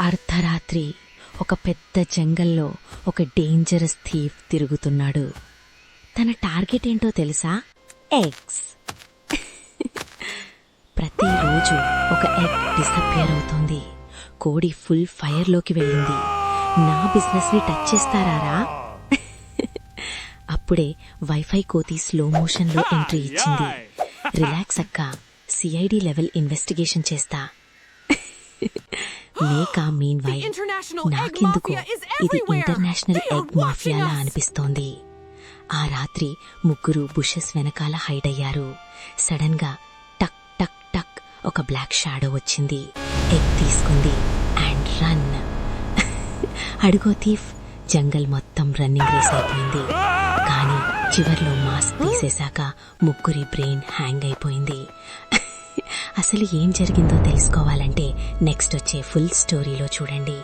అర్ధరాత్రి ఒక పెద్ద జంగల్లో ఒక డేంజరస్ థీఫ్ తిరుగుతున్నాడు. తన టార్గెట్ ఏంటో తెలుసా? ఎగ్స్. ప్రతిరోజు ఒక ఎగ్ డిసపియర్ అవుతోంది. కోడి ఫుల్ ఫైర్లోకి వెళ్ళింది. నా బిజినెస్ని టచ్ చేస్తారా? అప్పుడే వైఫై కోతి స్లో మోషన్లో ఎంట్రీ ఇచ్చింది. రిలాక్స్ అక్క, సిఐడి లెవెల్ ఇన్వెస్టిగేషన్ చేస్తా. మేక మీన్ వైల్ నాకెందుకు ఇది ఇంటర్నేషనల్ ఎగ్ మాఫియాలా అనిపిస్తోంది. ఆ రాత్రి ముగ్గురు బుషెస్ వెనకాల హైడ్ అయ్యారు. సడన్ గా టక్ టక్ టక్ ఒక బ్లాక్ షాడో వచ్చింది. ఎగ్ తీసుకుంది అండ్ రన్. అడుగో థీఫ్, జంగల్ మొత్తం రన్నింగ్ రేస్ అయిపోయింది. కానీ చివర్లో మాస్క్ తీసేశాక ముగ్గురి బ్రెయిన్ హ్యాంగ్ అయిపోయింది. అసలు ఏం జరిగిందో తెలుసుకోవాలంటే నెక్స్ట్ వచ్చే ఫుల్ స్టోరీలో చూడండి.